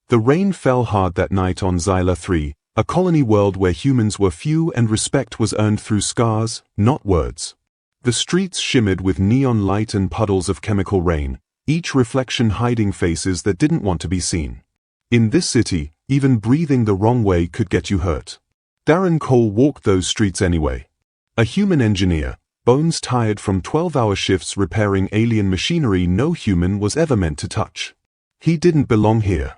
The rain fell hard that night on Xyla 3, a colony world where humans were few and respect was earned through scars, not words. The streets shimmered with neon light and puddles of chemical rain, each reflection hiding faces that didn't want to be seen. In this city, even breathing the wrong way could get you hurt. Darren Cole walked those streets anyway. A human engineer, bones tired from 12-hour shifts repairing alien machinery no human was ever meant to touch. He didn't belong here.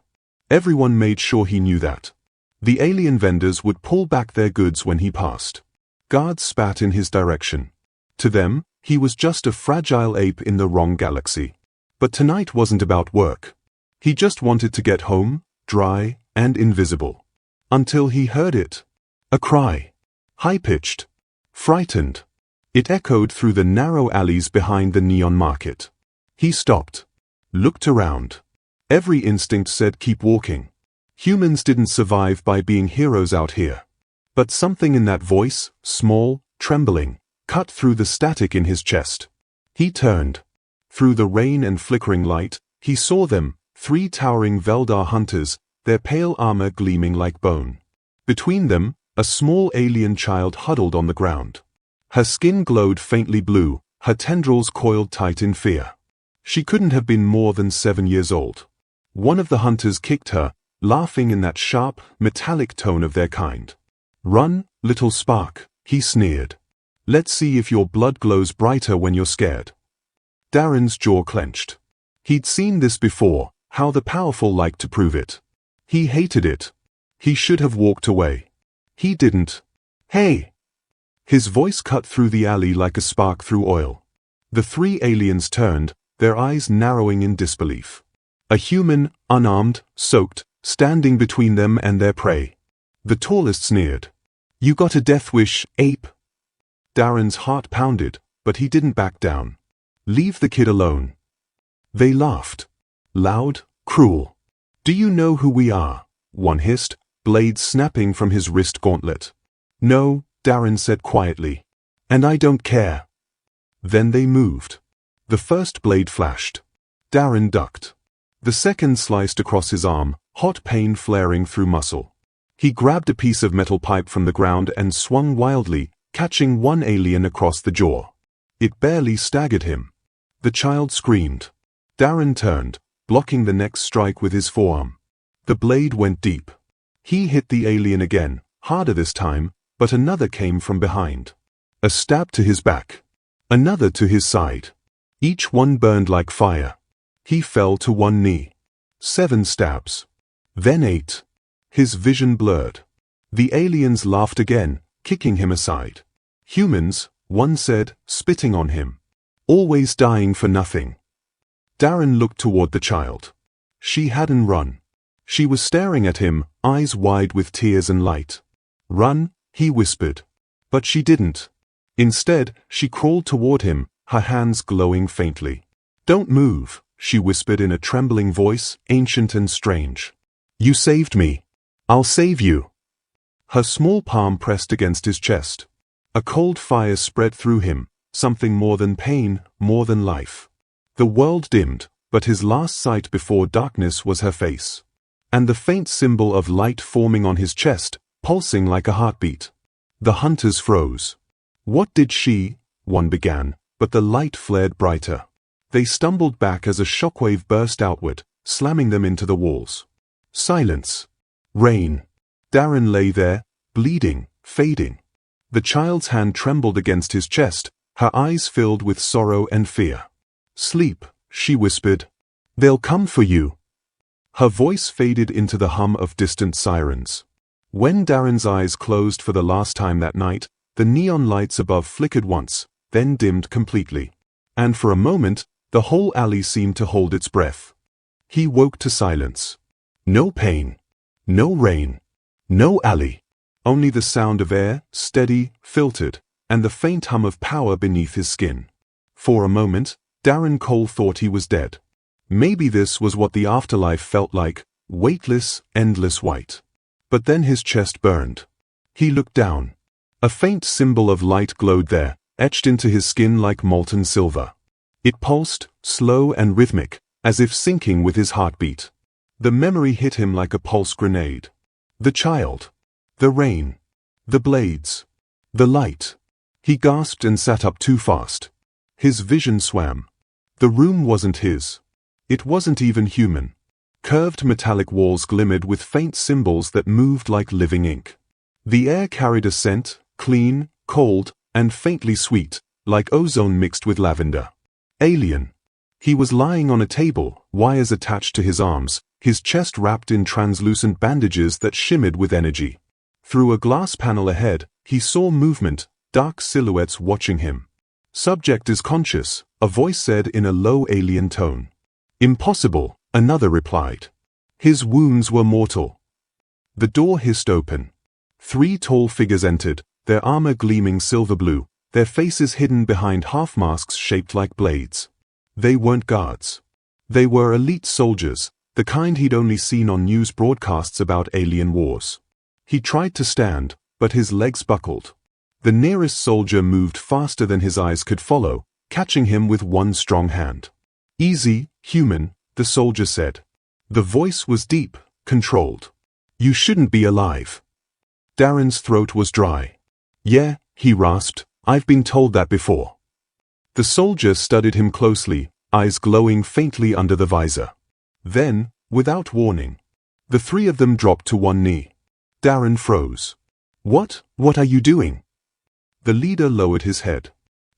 Everyone made sure he knew that. The alien vendors would pull back their goods when he passed. Guards spat in his direction. To them, he was just a fragile ape in the wrong galaxy. But tonight wasn't about work. He just wanted to get home, dry, and invisible. Until he heard it. A cry. High-pitched. Frightened. It echoed through the narrow alleys behind the neon market. He stopped. Looked around. Every instinct said keep walking. Humans didn't survive by being heroes out here. But something in that voice, small, trembling, cut through the static in his chest. He turned. Through the rain and flickering light, he saw them, 3 towering Veldar hunters, their pale armor gleaming like bone. Between them, a small alien child huddled on the ground. Her skin glowed faintly blue, her tendrils coiled tight in fear. She couldn't have been more than 7 years old. One of the hunters kicked her, laughing in that sharp, metallic tone of their kind. "Run, little spark," he sneered. "Let's see if your blood glows brighter when you're scared." Darren's jaw clenched. He'd seen this before, how the powerful like to prove it. He hated it. He should have walked away. He didn't. "Hey!" His voice cut through the alley like a spark through oil. The 3 aliens turned, their eyes narrowing in disbelief. A human, unarmed, soaked, standing between them and their prey. The tallest sneered. "You got a death wish, ape?" Darren's heart pounded, but he didn't back down. "Leave the kid alone." They laughed. Loud, cruel. "Do you know who we are?" one hissed, blades snapping from his wrist gauntlet. "No," Darren said quietly. "And I don't care." Then they moved. The first blade flashed. Darren ducked. The second sliced across his arm, hot pain flaring through muscle. He grabbed a piece of metal pipe from the ground and swung wildly, catching one alien across the jaw. It barely staggered him. The child screamed. Darren turned, blocking the next strike with his forearm. The blade went deep. He hit the alien again, harder this time, but another came from behind. A stab to his back. Another to his side. Each one burned like fire. He fell to one knee. 7 stabs. Then 8. His vision blurred. The aliens laughed again, kicking him aside. "Humans," one said, spitting on him. "Always dying for nothing." Darren looked toward the child. She hadn't run. She was staring at him, eyes wide with tears and light. "Run," he whispered. But she didn't. Instead, she crawled toward him, her hands glowing faintly. "Don't move," she whispered in a trembling voice, ancient and strange. "You saved me. I'll save you." Her small palm pressed against his chest. A cold fire spread through him, something more than pain, more than life. The world dimmed, but his last sight before darkness was her face. And the faint symbol of light forming on his chest, pulsing like a heartbeat. The hunters froze. "What did she?" one began, but the light flared brighter. They stumbled back as a shockwave burst outward, slamming them into the walls. Silence. Rain. Darren lay there, bleeding, fading. The child's hand trembled against his chest, her eyes filled with sorrow and fear. "Sleep," she whispered. "They'll come for you." Her voice faded into the hum of distant sirens. When Darren's eyes closed for the last time that night, the neon lights above flickered once, then dimmed completely. And for a moment, the whole alley seemed to hold its breath. He woke to silence. No pain. No rain. No alley. Only the sound of air, steady, filtered, and the faint hum of power beneath his skin. For a moment, Darren Cole thought he was dead. Maybe this was what the afterlife felt like, weightless, endless white. But then his chest burned. He looked down. A faint symbol of light glowed there, etched into his skin like molten silver. It pulsed, slow and rhythmic, as if syncing with his heartbeat. The memory hit him like a pulse grenade. The child. The rain. The blades. The light. He gasped and sat up too fast. His vision swam. The room wasn't his. It wasn't even human. Curved metallic walls glimmered with faint symbols that moved like living ink. The air carried a scent, clean, cold, and faintly sweet, like ozone mixed with lavender. Alien. He was lying on a table, wires attached to his arms, his chest wrapped in translucent bandages that shimmered with energy. Through a glass panel ahead, he saw movement, dark silhouettes watching him. "Subject is conscious," a voice said in a low alien tone. "Impossible," another replied. "His wounds were mortal." The door hissed open. 3 tall figures entered, their armor gleaming silver blue, their faces hidden behind half-masks shaped like blades. They weren't guards. They were elite soldiers, the kind he'd only seen on news broadcasts about alien wars. He tried to stand, but his legs buckled. The nearest soldier moved faster than his eyes could follow, catching him with one strong hand. "Easy, human," the soldier said. The voice was deep, controlled. "You shouldn't be alive." Darren's throat was dry. "Yeah," he rasped, "I've been told that before." The soldier studied him closely, eyes glowing faintly under the visor. Then, without warning, the 3 of them dropped to one knee. Darren froze. What are you doing?" The leader lowered his head.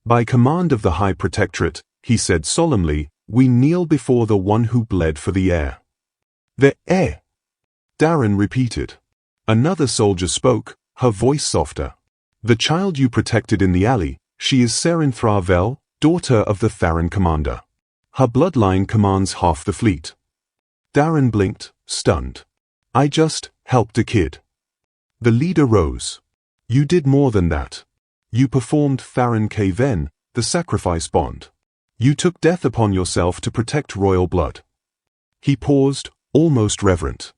"By command of the High Protectorate," he said solemnly, "we kneel before the one who bled for the air." "The air?" Darren repeated. Another soldier spoke, her voice softer. "The child you protected in the alley, she is Seren Thravel, daughter of the Tharan commander. Her bloodline commands half the fleet." Darren blinked, stunned. "I just helped a kid." The leader rose. "You did more than that. You performed Tharan Kaven, the sacrifice bond. You took death upon yourself to protect royal blood." He paused, almost reverent.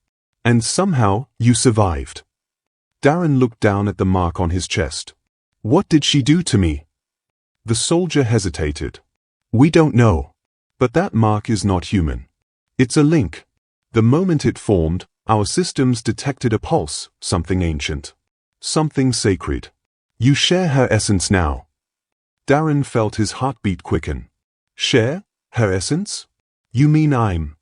"And somehow, you survived." Darren looked down at the mark on his chest. "What did she do to me?" The soldier hesitated. "We don't know. But that mark is not human. It's a link. The moment it formed, our systems detected a pulse, something ancient. Something sacred. You share her essence now." Darren felt his heartbeat quicken. "Share? Her essence? You mean I'm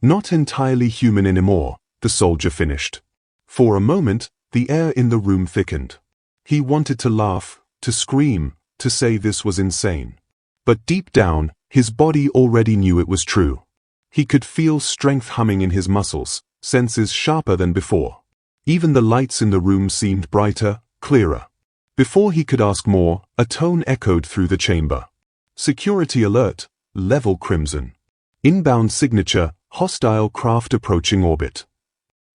not entirely human anymore," the soldier finished. For a moment, the air in the room thickened. He wanted to laugh, to scream, to say this was insane. But deep down, his body already knew it was true. He could feel strength humming in his muscles, senses sharper than before. Even the lights in the room seemed brighter, clearer. Before he could ask more, a tone echoed through the chamber. "Security alert, level crimson. Inbound signature, hostile craft approaching orbit."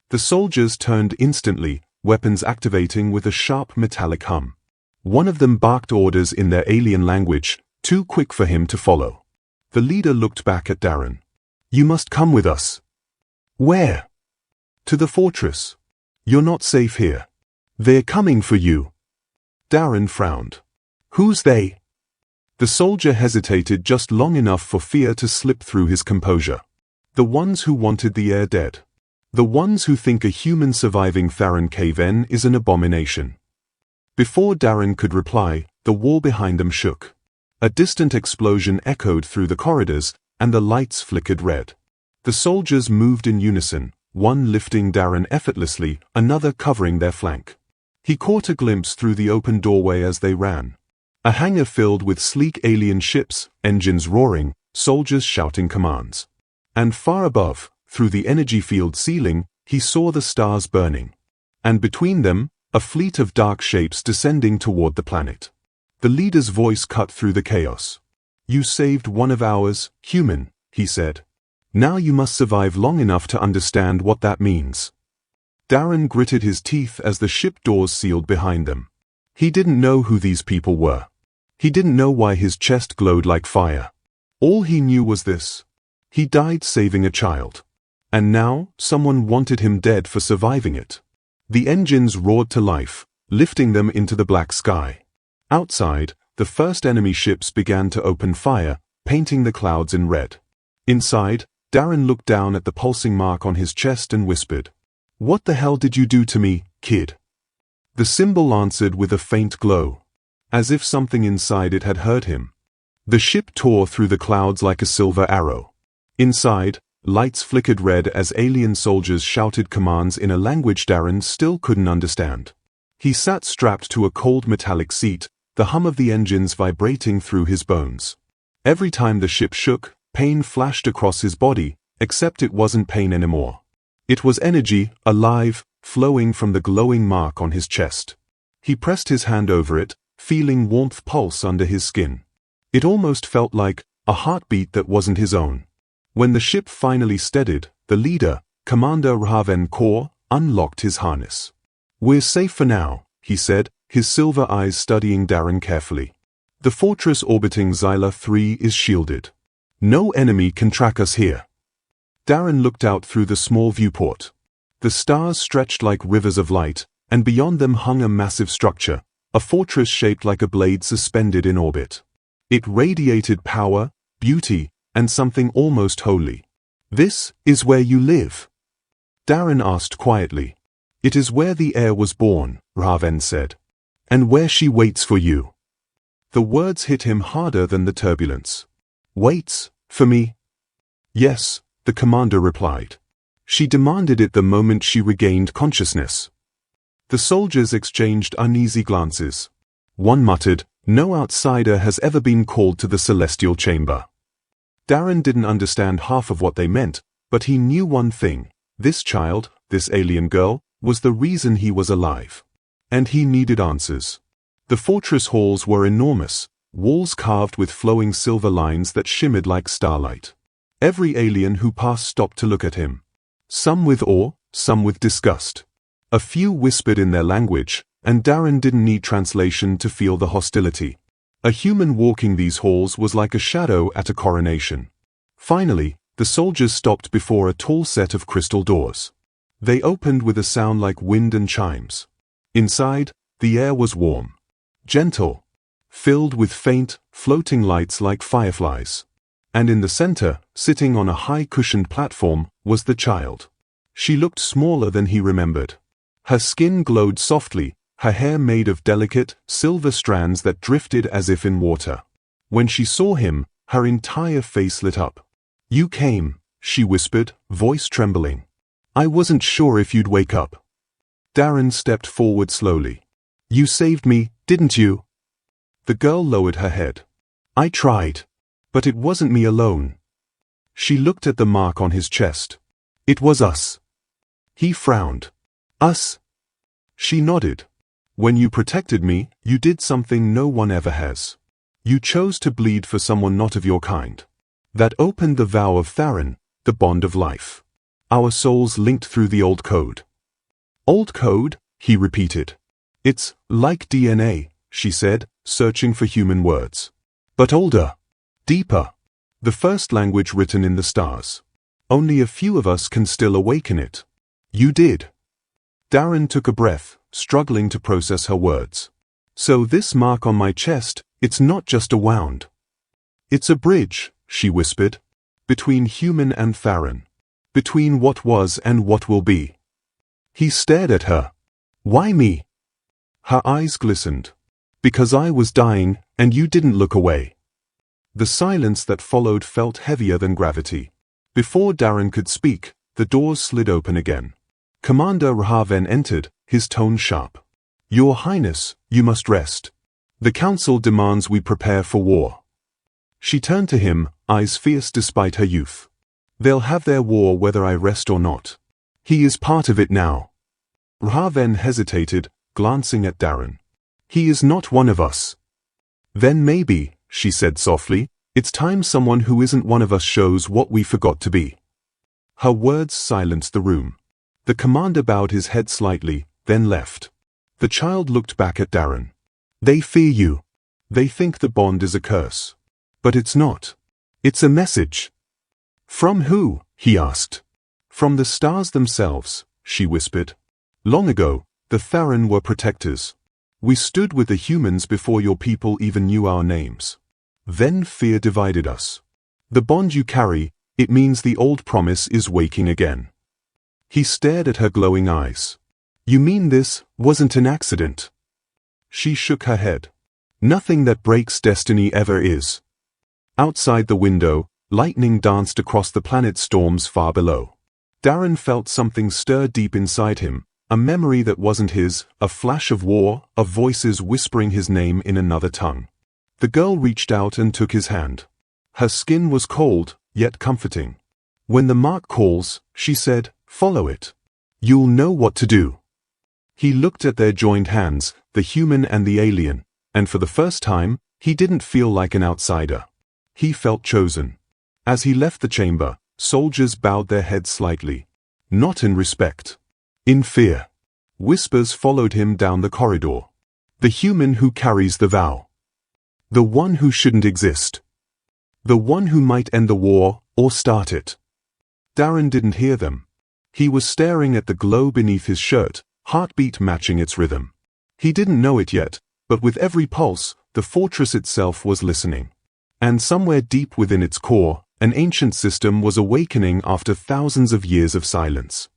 The soldiers turned instantly, weapons activating with a sharp metallic hum. One of them barked orders in their alien language, too quick for him to follow. The leader looked back at Darren. "You must come with us." "Where?" "To the fortress. You're not safe here. They're coming for you." Darren frowned. "Who's they?" The soldier hesitated just long enough for fear to slip through his composure. "The ones who wanted the heir dead. The ones who think a human surviving Tharan Kaven is an abomination." Before Darren could reply, the wall behind them shook. A distant explosion echoed through the corridors, and the lights flickered red. The soldiers moved in unison, one lifting Darren effortlessly, another covering their flank. He caught a glimpse through the open doorway as they ran. A hangar filled with sleek alien ships, engines roaring, soldiers shouting commands. And far above, through the energy field ceiling, he saw the stars burning. And between them, a fleet of dark shapes descending toward the planet. The leader's voice cut through the chaos. "You saved one of ours, human," he said. "Now you must survive long enough to understand what that means." Darren gritted his teeth as the ship doors sealed behind them. He didn't know who these people were. He didn't know why his chest glowed like fire. All he knew was this. He died saving a child. And now, someone wanted him dead for surviving it. The engines roared to life, lifting them into the black sky. Outside, the first enemy ships began to open fire, painting the clouds in red. Inside, Darren looked down at the pulsing mark on his chest and whispered, "What the hell did you do to me, kid?" The symbol answered with a faint glow, as if something inside it had heard him. The ship tore through the clouds like a silver arrow. Inside, lights flickered red as alien soldiers shouted commands in a language Darren still couldn't understand. He sat strapped to a cold metallic seat, the hum of the engines vibrating through his bones. Every time the ship shook, pain flashed across his body, except it wasn't pain anymore. It was energy, alive, flowing from the glowing mark on his chest. He pressed his hand over it, feeling warmth pulse under his skin. It almost felt like a heartbeat that wasn't his own. When the ship finally steadied, the leader, Commander Raven Kaur, unlocked his harness. "We're safe for now," he said, his silver eyes studying Darren carefully. "The fortress orbiting Xyla 3 is shielded. No enemy can track us here." Darren looked out through the small viewport. The stars stretched like rivers of light, and beyond them hung a massive structure, a fortress shaped like a blade suspended in orbit. It radiated power, beauty, and something almost holy. "This is where you live?" Darren asked quietly. "It is where the heir was born," Raven said. "And where she waits for you." The words hit him harder than the turbulence. "Waits? For me?" "Yes," the commander replied. "She demanded it the moment she regained consciousness." The soldiers exchanged uneasy glances. One muttered, "No outsider has ever been called to the celestial chamber." Darren didn't understand half of what they meant, but he knew one thing. This child, this alien girl, was the reason he was alive. And he needed answers. The fortress halls were enormous, walls carved with flowing silver lines that shimmered like starlight. Every alien who passed stopped to look at him. Some with awe, some with disgust. A few whispered in their language, and Darren didn't need translation to feel the hostility. A human walking these halls was like a shadow at a coronation. Finally, the soldiers stopped before a tall set of crystal doors. They opened with a sound like wind and chimes. Inside, the air was warm, gentle, filled with faint, floating lights like fireflies. And in the center, sitting on a high-cushioned platform, was the child. She looked smaller than he remembered. Her skin glowed softly, her hair made of delicate, silver strands that drifted as if in water. When she saw him, her entire face lit up. "You came," she whispered, voice trembling. "I wasn't sure if you'd wake up." Darren stepped forward slowly. "You saved me, didn't you?" The girl lowered her head. "I tried. But it wasn't me alone." She looked at the mark on his chest. "It was us." He frowned. "Us?" She nodded. "When you protected me, you did something no one ever has. You chose to bleed for someone not of your kind. That opened the vow of Tharon, the bond of life. Our souls linked through the old code." "Old code?" he repeated. "It's like DNA," she said, searching for human words. "But older. Deeper. The first language written in the stars. Only a few of us can still awaken it. You did." Darren took a breath, struggling to process her words. "So this mark on my chest, it's not just a wound. It's a bridge," she whispered, "between human and Tharon. Between what was and what will be." He stared at her. "Why me?" Her eyes glistened. "Because I was dying, and you didn't look away." The silence that followed felt heavier than gravity. Before Darren could speak, the doors slid open again. Commander Raven entered, his tone sharp. "Your Highness, you must rest. The Council demands we prepare for war." She turned to him, eyes fierce despite her youth. "They'll have their war whether I rest or not. He is part of it now." Raven hesitated, glancing at Darren. "He is not one of us." "Then maybe," she said softly, "it's time someone who isn't one of us shows what we forgot to be." Her words silenced the room. The commander bowed his head slightly, then left. The child looked back at Darren. "They fear you. They think the bond is a curse. But it's not. It's a message." "From who?" he asked. "From the stars themselves," she whispered. "Long ago, the Tharon were protectors. We stood with the humans before your people even knew our names. Then fear divided us. The bond you carry, It means the old promise is waking again. He stared at her glowing eyes. You mean this wasn't an accident? She shook her head. Nothing that breaks destiny ever is. Outside the window, lightning danced across the planet's storms far below. Darren felt something stir deep inside him, a memory that wasn't his, a flash of war, of voices whispering his name in another tongue. The girl reached out and took his hand. Her skin was cold, yet comforting. When the mark calls, she said, follow it. You'll know what to do. He looked at their joined hands, the human and the alien, and for the first time, he didn't feel like an outsider. He felt chosen. As he left the chamber, soldiers bowed their heads slightly. Not in respect. In fear. Whispers followed him down the corridor. The human who carries the vow. The one who shouldn't exist. The one who might end the war, or start it. Darren didn't hear them. He was staring at the glow beneath his shirt, heartbeat matching its rhythm. He didn't know it yet, but with every pulse, the fortress itself was listening. And somewhere deep within its core, an ancient system was awakening after thousands of years of silence.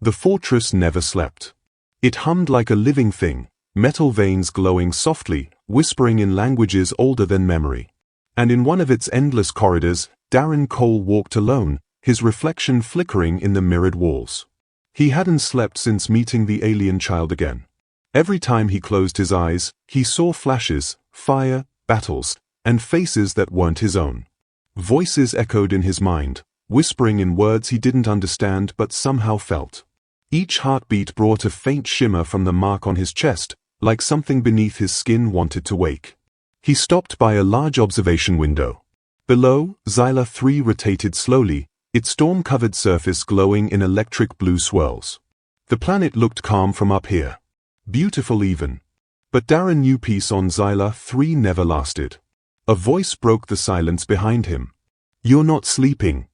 The fortress never slept. It hummed like a living thing, metal veins glowing softly, whispering in languages older than memory. And in one of its endless corridors, Darren Cole walked alone, his reflection flickering in the mirrored walls. He hadn't slept since meeting the alien child again. Every time he closed his eyes, he saw flashes, fire, battles, and faces that weren't his own. Voices echoed in his mind, whispering in words he didn't understand but somehow felt. Each heartbeat brought a faint shimmer from the mark on his chest, like something beneath his skin wanted to wake. He stopped by a large observation window. Below, Xyla 3 rotated slowly, its storm-covered surface glowing in electric blue swirls. The planet looked calm from up here. Beautiful even. But Darren knew peace on Xyla 3 never lasted. A voice broke the silence behind him. You're not sleeping.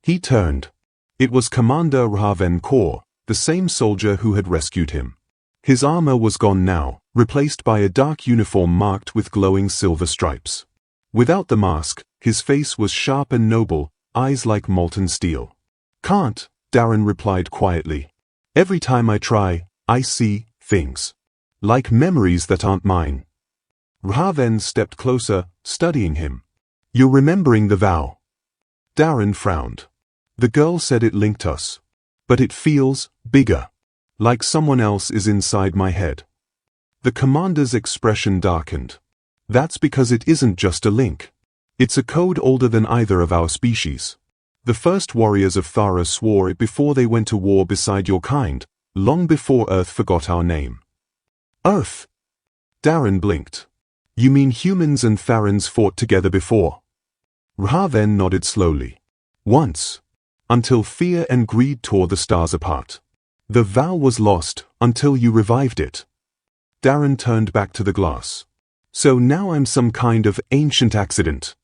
He turned. It was Commander Raven Kaur, the same soldier who had rescued him. His armor was gone now, replaced by a dark uniform marked with glowing silver stripes. Without the mask, his face was sharp and noble, eyes like molten steel. Can't, Darren replied quietly. Every time I try, I see things. Like memories that aren't mine. Raven stepped closer, studying him. You're remembering the vow. Darren frowned. The girl said it linked us. But it feels bigger. Like someone else is inside my head. The commander's expression darkened. That's because it isn't just a link. It's a code older than either of our species. The first warriors of Thara swore it before they went to war beside your kind, long before Earth forgot our name. Earth? Darren blinked. You mean humans and Tharans fought together before? Raven nodded slowly. Once. Until fear and greed tore the stars apart. The vow was lost, until you revived it. Darren turned back to the glass. So now I'm some kind of ancient accident.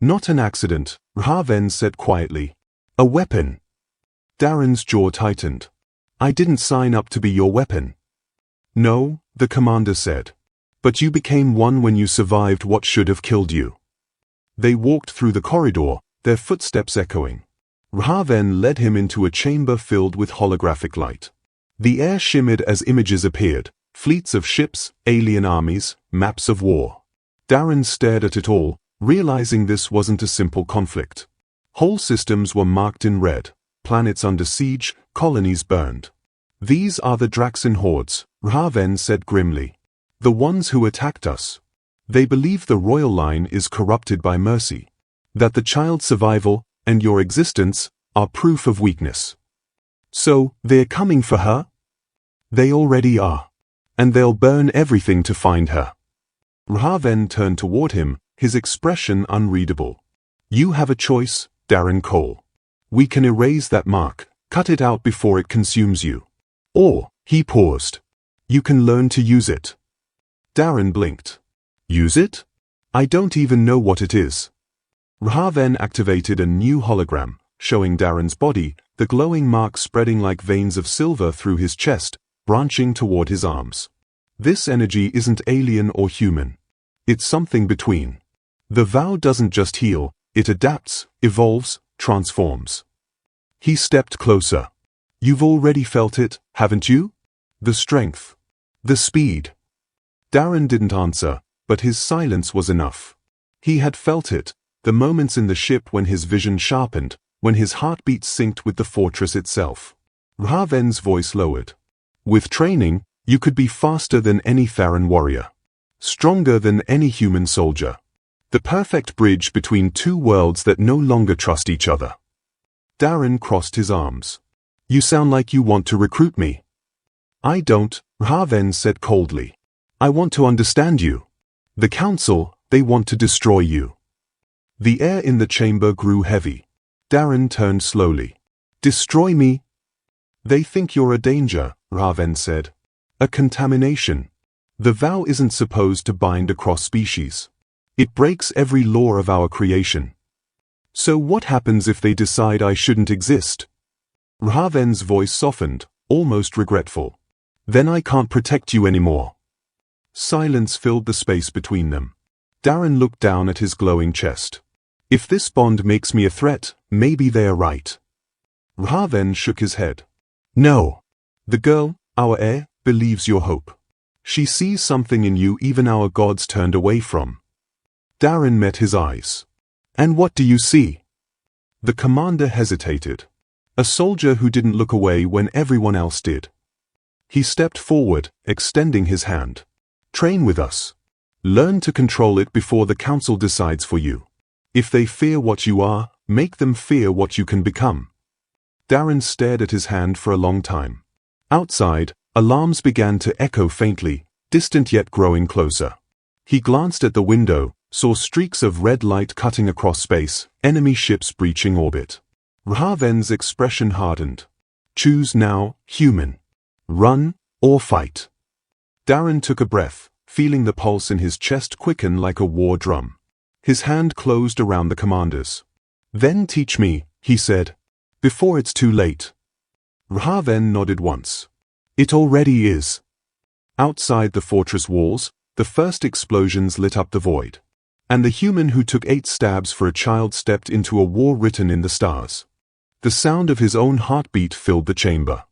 Not an accident, Raven said quietly. A weapon. Darren's jaw tightened. I didn't sign up to be your weapon. No, the commander said. But you became one when you survived what should have killed you. They walked through the corridor, their footsteps echoing. Raven led him into a chamber filled with holographic light. The air shimmered as images appeared, fleets of ships, alien armies, maps of war. Darren stared at it all, realizing this wasn't a simple conflict. Whole systems were marked in red, planets under siege, colonies burned. These are the Draxin hordes, Raven said grimly. The ones who attacked us. They believe the royal line is corrupted by mercy. That the child's survival, and your existence, are proof of weakness. So, they're coming for her? They already are. And they'll burn everything to find her. Raven turned toward him, his expression unreadable. You have a choice, Darren Cole. We can erase that mark, cut it out before it consumes you. Or, he paused. You can learn to use it. Darren blinked. Use it? I don't even know what it is. Raven activated a new hologram, showing Darren's body, the glowing mark spreading like veins of silver through his chest, branching toward his arms. This energy isn't alien or human. It's something between. The vow doesn't just heal, it adapts, evolves, transforms. He stepped closer. You've already felt it, haven't you? The strength. The speed. Darren didn't answer, but his silence was enough. He had felt it, the moments in the ship when his vision sharpened, when his heartbeat synced with the fortress itself. Raven's voice lowered. With training, you could be faster than any Theran warrior. Stronger than any human soldier. The perfect bridge between two worlds that no longer trust each other. Darren crossed his arms. You sound like you want to recruit me. I don't, Raven said coldly. I want to understand you. The Council, they want to destroy you. The air in the chamber grew heavy. Darren turned slowly. Destroy me? They think you're a danger, Raven said. A contamination. The vow isn't supposed to bind across species. It breaks every law of our creation. So what happens if they decide I shouldn't exist? Raven's voice softened, almost regretful. Then I can't protect you anymore. Silence filled the space between them. Darren looked down at his glowing chest. If this bond makes me a threat, maybe they are right. Raven shook his head. No. The girl, our heir, believes your hope. She sees something in you even our gods turned away from. Darren met his eyes. And what do you see? The commander hesitated. A soldier who didn't look away when everyone else did. He stepped forward, extending his hand. Train with us. Learn to control it before the council decides for you. If they fear what you are, make them fear what you can become. Darren stared at his hand for a long time. Outside, alarms began to echo faintly, distant yet growing closer. He glanced at the window, saw streaks of red light cutting across space, enemy ships breaching orbit. Raven's expression hardened. Choose now, human. Run, or fight. Darren took a breath, feeling the pulse in his chest quicken like a war drum. His hand closed around the commander's. Then teach me, he said. Before it's too late. Raven nodded once. It already is. Outside the fortress walls, the first explosions lit up the void. And the human who took 8 stabs for a child stepped into a war written in the stars. The sound of his own heartbeat filled the chamber.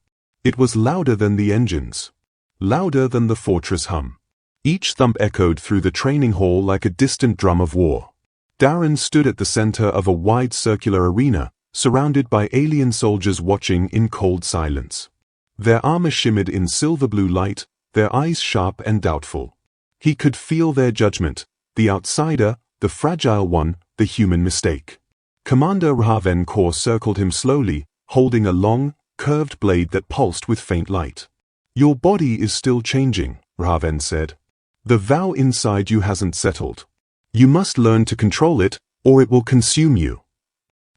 It was louder than the engines. Louder than the fortress hum. Each thump echoed through the training hall like a distant drum of war. Darren stood at the center of a wide circular arena, surrounded by alien soldiers watching in cold silence. Their armor shimmered in silver-blue light, their eyes sharp and doubtful. He could feel their judgment, the outsider, the fragile one, the human mistake. Commander Raven Kaur circled him slowly, holding a long, curved blade that pulsed with faint light. Your body is still changing, Raven said. The vow inside you hasn't settled. You must learn to control it, or it will consume you.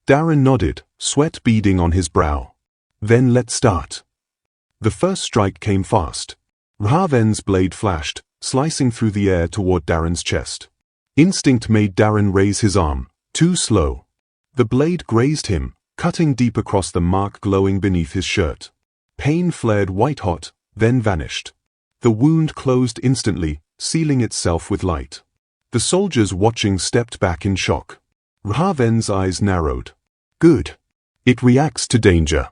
Darren nodded, sweat beading on his brow. Then let's start. The first strike came fast. Raven's blade flashed, slicing through the air toward Darren's chest. Instinct made Darren raise his arm, too slow. The blade grazed him, cutting deep across the mark glowing beneath his shirt. Pain flared white-hot, then vanished. The wound closed instantly, sealing itself with light. The soldiers watching stepped back in shock. Raven's eyes narrowed. Good. It reacts to danger.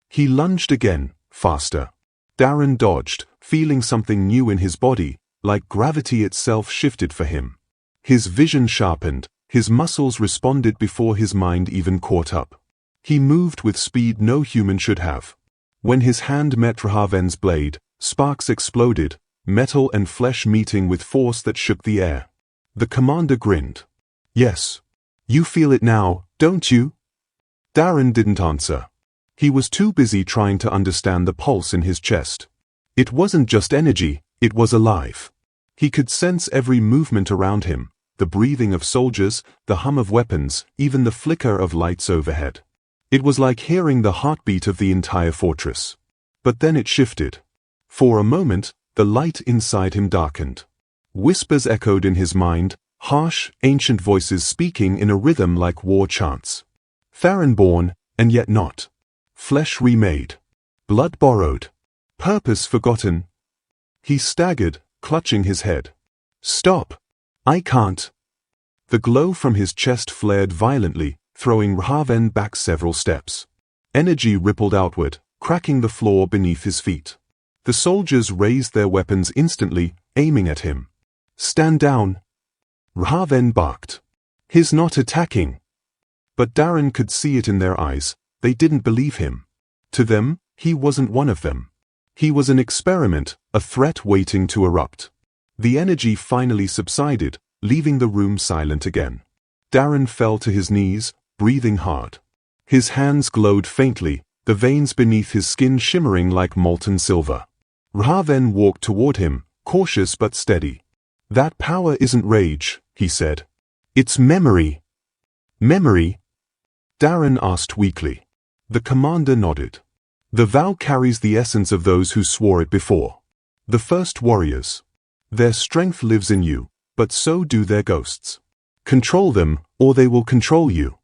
He lunged again, faster. Darren dodged, feeling something new in his body, like gravity itself shifted for him. His vision sharpened, his muscles responded before his mind even caught up. He moved with speed no human should have. When his hand met Raven's blade, sparks exploded, metal and flesh meeting with force that shook the air. The commander grinned. Yes. You feel it now, don't you? Darren didn't answer. He was too busy trying to understand the pulse in his chest. It wasn't just energy, it was alive. He could sense every movement around him, the breathing of soldiers, the hum of weapons, even the flicker of lights overhead. It was like hearing the heartbeat of the entire fortress. But then it shifted. For a moment, the light inside him darkened. Whispers echoed in his mind, harsh, ancient voices speaking in a rhythm like war chants. Theran-born, and yet not. Flesh remade. Blood borrowed. Purpose forgotten. He staggered, clutching his head. Stop! I can't. The glow from his chest flared violently, throwing Raven back several steps. Energy rippled outward, cracking the floor beneath his feet. The soldiers raised their weapons instantly, aiming at him. "Stand down!" Raven barked. "He's not attacking." But Darren could see it in their eyes. They didn't believe him. To them, he wasn't one of them. He was an experiment, a threat waiting to erupt. The energy finally subsided, leaving the room silent again. Darren fell to his knees, breathing hard. His hands glowed faintly, the veins beneath his skin shimmering like molten silver. Raven walked toward him, cautious but steady. "That power isn't rage," he said. "It's memory." "Memory?" Darren asked weakly. The commander nodded. "The vow carries the essence of those who swore it before. The first warriors. Their strength lives in you, but so do their ghosts. Control them, or they will control you."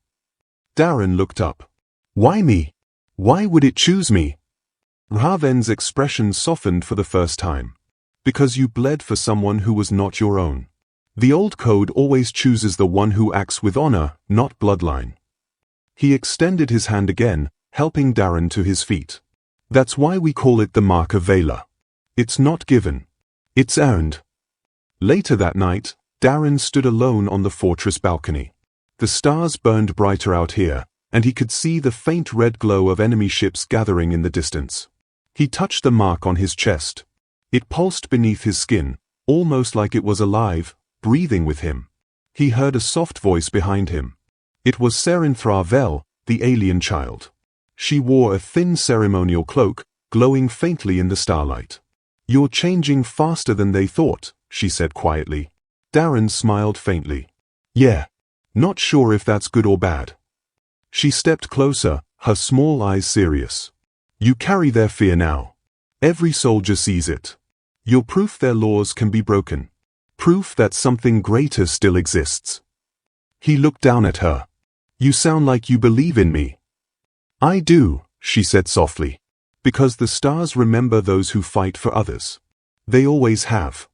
Darren looked up. "Why me? Why would it choose me?" Raven's expression softened for the first time. "Because you bled for someone who was not your own. The old code always chooses the one who acts with honor, not bloodline." He extended his hand again, helping Darren to his feet. "That's why we call it the Mark of Valor. It's not given. It's earned." Later that night, Darren stood alone on the fortress balcony. The stars burned brighter out here, and he could see the faint red glow of enemy ships gathering in the distance. He touched the mark on his chest. It pulsed beneath his skin, almost like it was alive, breathing with him. He heard a soft voice behind him. It was Serin Thravel, the alien child. She wore a thin ceremonial cloak, glowing faintly in the starlight. "You're changing faster than they thought," she said quietly. Darren smiled faintly. "Yeah. Not sure if that's good or bad." She stepped closer, her small eyes serious. "You carry their fear now. Every soldier sees it. You're proof their laws can be broken. Proof that something greater still exists." He looked down at her. "You sound like you believe in me." "I do," she said softly. "Because the stars remember those who fight for others. They always have."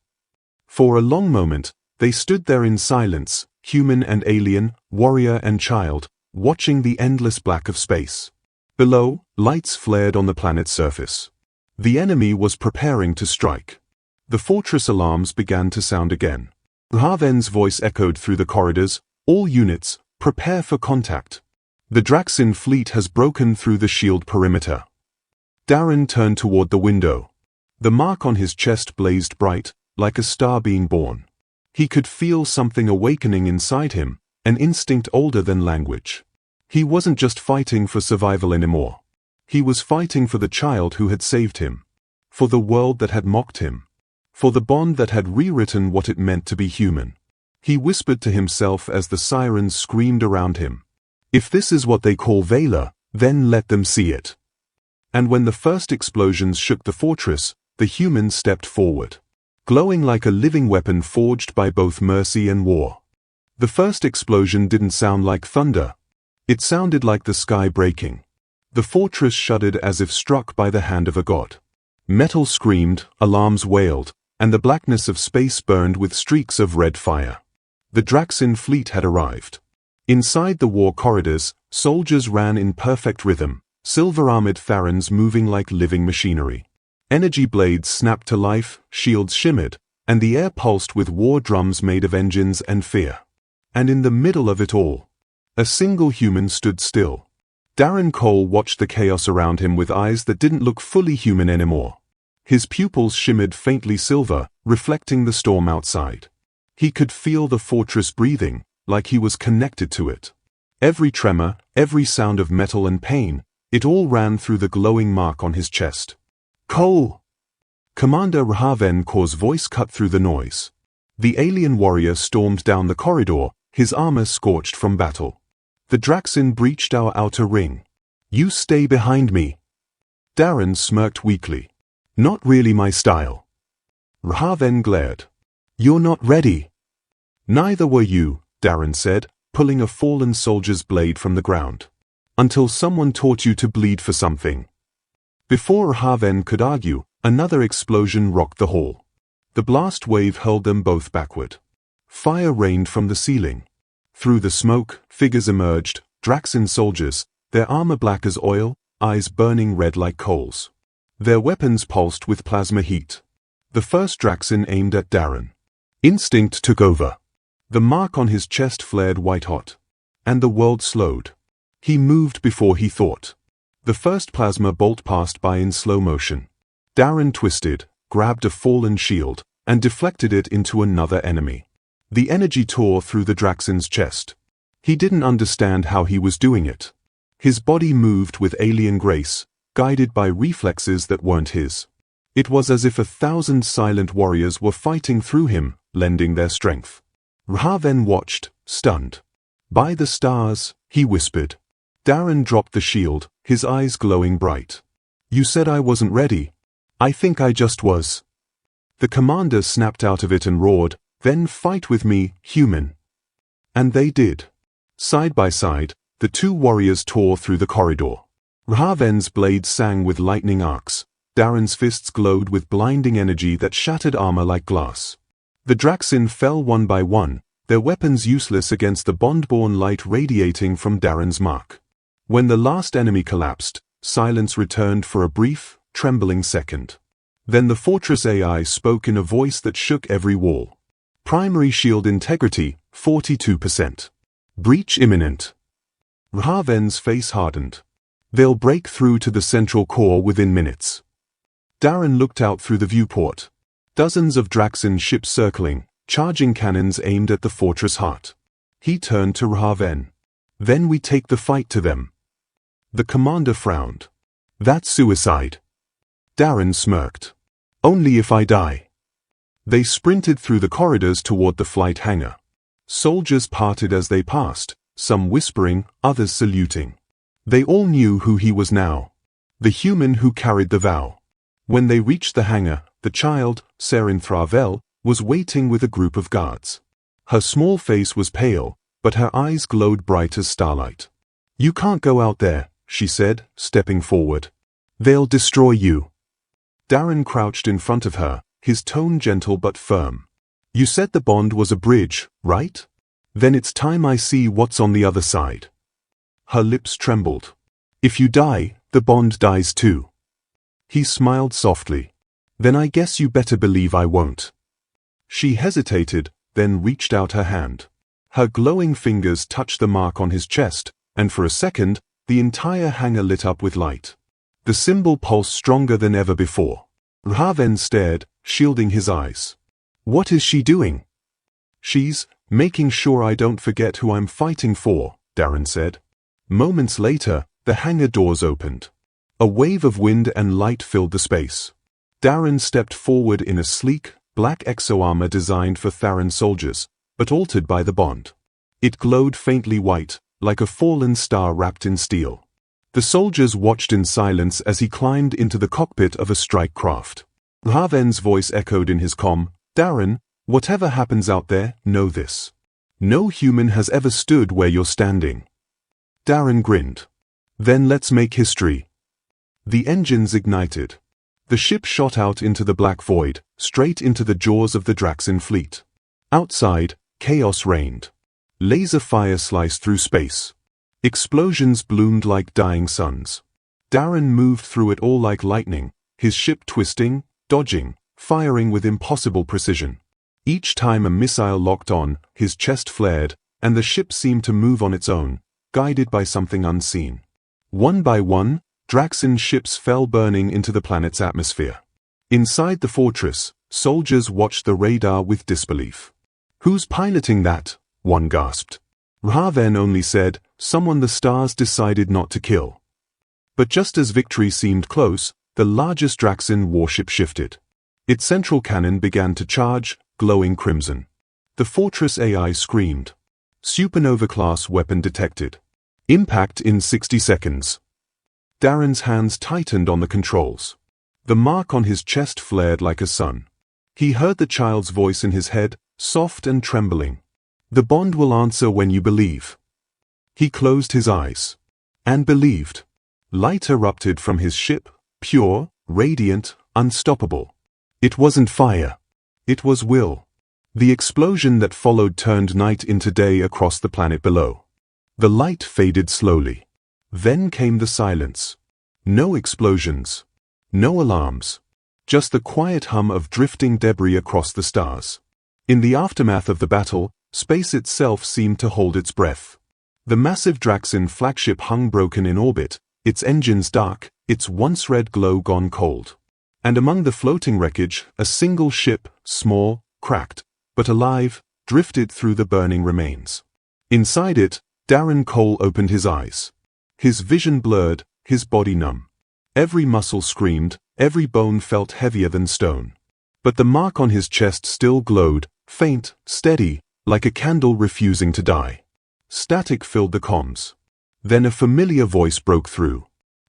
For a long moment, they stood there in silence, human and alien, warrior and child, watching the endless black of space. Below, lights flared on the planet's surface. The enemy was preparing to strike. The fortress alarms began to sound again. Raven's voice echoed through the corridors. "All units, prepare for contact. The Draxin fleet has broken through the shield perimeter." Darren turned toward the window. The mark on his chest blazed bright, like a star being born. He could feel something awakening inside him, an instinct older than language. He wasn't just fighting for survival anymore. He was fighting for the child who had saved him. For the world that had mocked him. For the bond that had rewritten what it meant to be human. He whispered to himself as the sirens screamed around him. "If this is what they call Valor, then let them see it." And when the first explosions shook the fortress, the humans stepped forward. Glowing like a living weapon forged by both mercy and war. The first explosion didn't sound like thunder. It sounded like the sky breaking. The fortress shuddered as if struck by the hand of a god. Metal screamed, alarms wailed, and the blackness of space burned with streaks of red fire. The Draxin fleet had arrived. Inside the war corridors, soldiers ran in perfect rhythm, silver-armored Tharans moving like living machinery. Energy blades snapped to life, shields shimmered, and the air pulsed with war drums made of engines and fear. And in the middle of it all, a single human stood still. Darren Cole watched the chaos around him with eyes that didn't look fully human anymore. His pupils shimmered faintly silver, reflecting the storm outside. He could feel the fortress breathing, like he was connected to it. Every tremor, every sound of metal and pain, it all ran through the glowing mark on his chest. "Cole!" Commander Raven Kor's voice cut through the noise. The alien warrior stormed down the corridor, his armor scorched from battle. "The Draxin breached our outer ring. You stay behind me." Darren smirked weakly. "Not really my style." Raven glared. "You're not ready." "Neither were you," Darren said, pulling a fallen soldier's blade from the ground. "Until someone taught you to bleed for something." Before Raven could argue, another explosion rocked the hall. The blast wave hurled them both backward. Fire rained from the ceiling. Through the smoke, figures emerged, Draxin soldiers, their armor black as oil, eyes burning red like coals. Their weapons pulsed with plasma heat. The first Draxin aimed at Darren. Instinct took over. The mark on his chest flared white-hot. And the world slowed. He moved before he thought. The first plasma bolt passed by in slow motion. Darren twisted, grabbed a fallen shield, and deflected it into another enemy. The energy tore through the Draxin's chest. He didn't understand how he was doing it. His body moved with alien grace, guided by reflexes that weren't his. It was as if 1,000 silent warriors were fighting through him, lending their strength. Raven watched, stunned. "By the stars," he whispered. Darren dropped the shield, his eyes glowing bright. "You said I wasn't ready. I think I just was." The commander snapped out of it and roared, "Then fight with me, human." And they did. Side by side, the two warriors tore through the corridor. Raven's blade sang with lightning arcs. Darren's fists glowed with blinding energy that shattered armor like glass. The Draxin fell one by one, their weapons useless against the bond-borne light radiating from Darren's mark. When the last enemy collapsed, silence returned for a brief, trembling second. Then the Fortress AI spoke in a voice that shook every wall. "Primary shield integrity, 42%. Breach imminent." Raven's face hardened. "They'll break through to the central core within minutes." Darren looked out through the viewport. Dozens of Draxin ships circling, charging cannons aimed at the fortress heart. He turned to Raven. "Then we take the fight to them." The commander frowned. "That's suicide." Darren smirked. "Only if I die." They sprinted through the corridors toward the flight hangar. Soldiers parted as they passed, some whispering, others saluting. They all knew who he was now. The human who carried the vow. When they reached the hangar, the child, Serin Thravel, was waiting with a group of guards. Her small face was pale, but her eyes glowed bright as starlight. "You can't go out there," she said, stepping forward. "They'll destroy you." Darren crouched in front of her, his tone gentle but firm. "You said the bond was a bridge, right? Then it's time I see what's on the other side." Her lips trembled. "If you die, the bond dies too." He smiled softly. "Then I guess you better believe I won't." She hesitated, then reached out her hand. Her glowing fingers touched the mark on his chest, and for a second, the entire hangar lit up with light. The symbol pulsed stronger than ever before. Raven stared, shielding his eyes. "What is she doing?" "She's making sure I don't forget who I'm fighting for," Darren said. Moments later, the hangar doors opened. A wave of wind and light filled the space. Darren stepped forward in a sleek, black exo-armor designed for Tharan soldiers, but altered by the bond. It glowed faintly white, like a fallen star wrapped in steel. The soldiers watched in silence as he climbed into the cockpit of a strike craft. Raven's voice echoed in his comm, "Darren, whatever happens out there, know this. No human has ever stood where you're standing." Darren grinned. "Then let's make history." The engines ignited. The ship shot out into the black void, straight into the jaws of the Draxin fleet. Outside, chaos reigned. Laser fire sliced through space. Explosions bloomed like dying suns. Darren moved through it all like lightning, his ship twisting, dodging, firing with impossible precision. Each time a missile locked on, his chest flared, and the ship seemed to move on its own, guided by something unseen. One by one, Draxin ships fell burning into the planet's atmosphere. Inside the fortress, soldiers watched the radar with disbelief. "Who's piloting that?" one gasped. Raven only said, "Someone the stars decided not to kill." But just as victory seemed close, the largest Draxin warship shifted. Its central cannon began to charge, glowing crimson. The Fortress AI screamed. Supernova-class weapon detected. Impact in 60 seconds. Darren's hands tightened on the controls. The mark on his chest flared like a sun. He heard the child's voice in his head, soft and trembling. "The bond will answer when you believe." He closed his eyes. And believed. Light erupted from his ship, pure, radiant, unstoppable. It wasn't fire. It was will. The explosion that followed turned night into day across the planet below. The light faded slowly. Then came the silence. No explosions. No alarms. Just the quiet hum of drifting debris across the stars. In the aftermath of the battle, space itself seemed to hold its breath. The massive Draxin flagship hung broken in orbit, its engines dark, its once red glow gone cold. And among the floating wreckage, a single ship, small, cracked, but alive, drifted through the burning remains. Inside it, Darren Cole opened his eyes. His vision blurred, his body numb. Every muscle screamed, every bone felt heavier than stone. But the mark on his chest still glowed, faint, steady, like a candle refusing to die. Static filled the comms. Then a familiar voice broke through.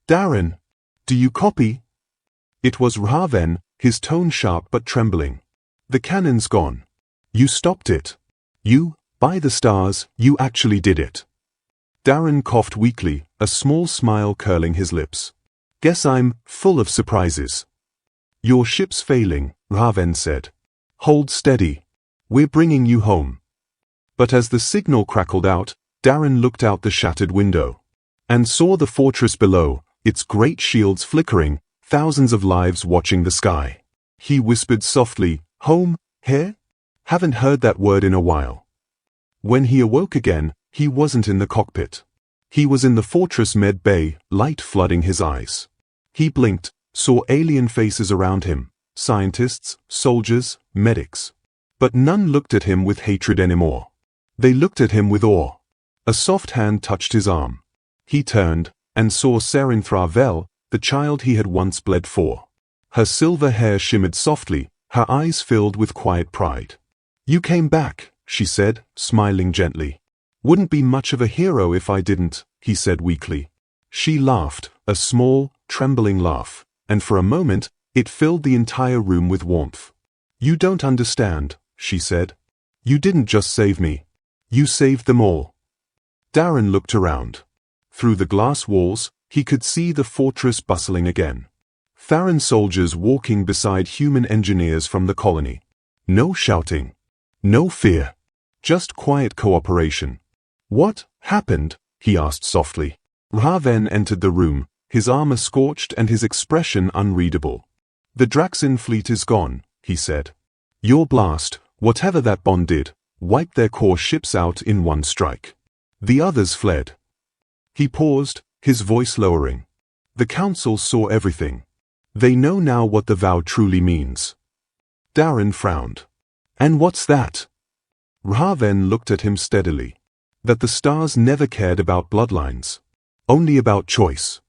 "Darren, do you copy?" It was Raven, his tone sharp but trembling. "The cannon's gone. You stopped it. You, by the stars, you actually did it." Darren coughed weakly, a small smile curling his lips. "Guess I'm full of surprises." "Your ship's failing," Raven said. "Hold steady. We're bringing you home." But as the signal crackled out, Darren looked out the shattered window. And saw the fortress below, its great shields flickering, thousands of lives watching the sky. He whispered softly, "Home, here? Haven't heard that word in a while." When he awoke again, he wasn't in the cockpit. He was in the fortress med bay, light flooding his eyes. He blinked, saw alien faces around him, scientists, soldiers, medics. But none looked at him with hatred anymore. They looked at him with awe. A soft hand touched his arm. He turned, and saw Serinthra Vel, the child he had once bled for. Her silver hair shimmered softly, her eyes filled with quiet pride. "You came back," she said, smiling gently. "Wouldn't be much of a hero if I didn't," he said weakly. She laughed, a small, trembling laugh, and for a moment, it filled the entire room with warmth. "You don't understand," she said. "You didn't just save me. You saved them all." Darren looked around. Through the glass walls, he could see the fortress bustling again. Farron soldiers walking beside human engineers from the colony. No shouting. No fear. Just quiet cooperation. "What happened?" he asked softly. Raven entered the room, his armor scorched and his expression unreadable. "The Draxin fleet is gone," he said. "Your blast, whatever that bond did, wiped their core ships out in one strike. The others fled." He paused, his voice lowering. "The Council saw everything. They know now what the vow truly means." Darren frowned. "And what's that?" Raven looked at him steadily. "That the stars never cared about bloodlines. Only about choice."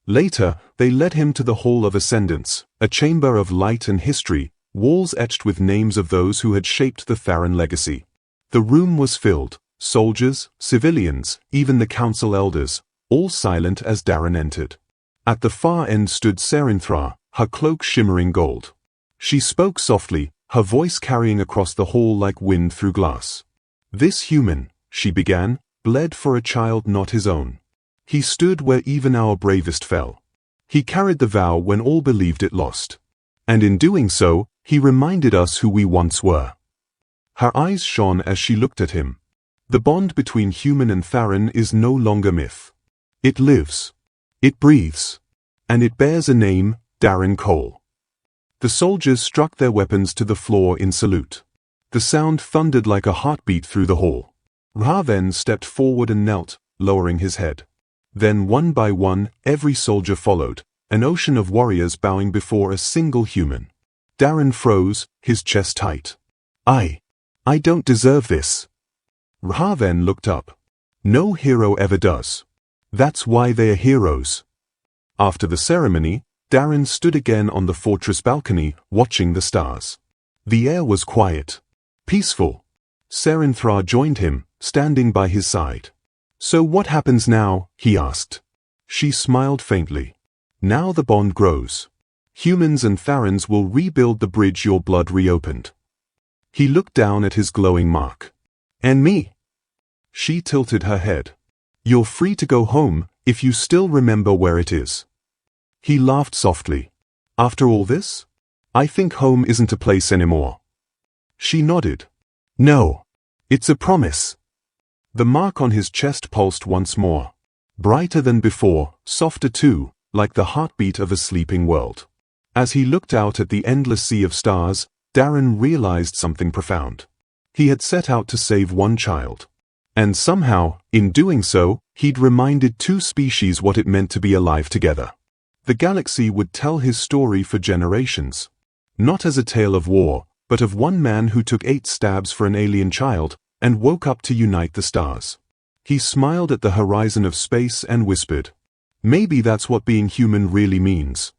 Later, they led him to the Hall of Ascendance, a chamber of light and history, walls etched with names of those who had shaped the Farron legacy. The room was filled, soldiers, civilians, even the council elders, all silent as Darren entered. At the far end stood Serinthra, her cloak shimmering gold. She spoke softly, her voice carrying across the hall like wind through glass. "This human," she began, "bled for a child not his own. He stood where even our bravest fell. He carried the vow when all believed it lost. And in doing so, he reminded us who we once were." Her eyes shone as she looked at him. The bond between human and Farron is no longer myth. It lives. It breathes. And it bears a name, Darren Cole. The soldiers struck their weapons to the floor in salute. The sound thundered like a heartbeat through the hall. Raven stepped forward and knelt, lowering his head. Then one by one, every soldier followed, an ocean of warriors bowing before a single human. Darren froze, his chest tight. I don't deserve this." Raven looked up. "No hero ever does. That's why they are heroes." After the ceremony, Darren stood again on the fortress balcony, watching the stars. The air was quiet. Peaceful. Serinthra joined him, standing by his side. "So what happens now?" he asked. She smiled faintly. "Now the bond grows. Humans and Farrons will rebuild the bridge your blood reopened." He looked down at his glowing mark. "And me?" She tilted her head. "You're free to go home, if you still remember where it is." He laughed softly. "After all this? I think home isn't a place anymore." She nodded. "No. It's a promise." The mark on his chest pulsed once more. Brighter than before, softer too, like the heartbeat of a sleeping world. As he looked out at the endless sea of stars, Darren realized something profound. He had set out to save one child. And somehow, in doing so, he'd reminded two species what it meant to be alive together. The galaxy would tell his story for generations. Not as a tale of war, but of one man who took 8 stabs for an alien child, and woke up to unite the stars. He smiled at the horizon of space and whispered, "Maybe that's what being human really means.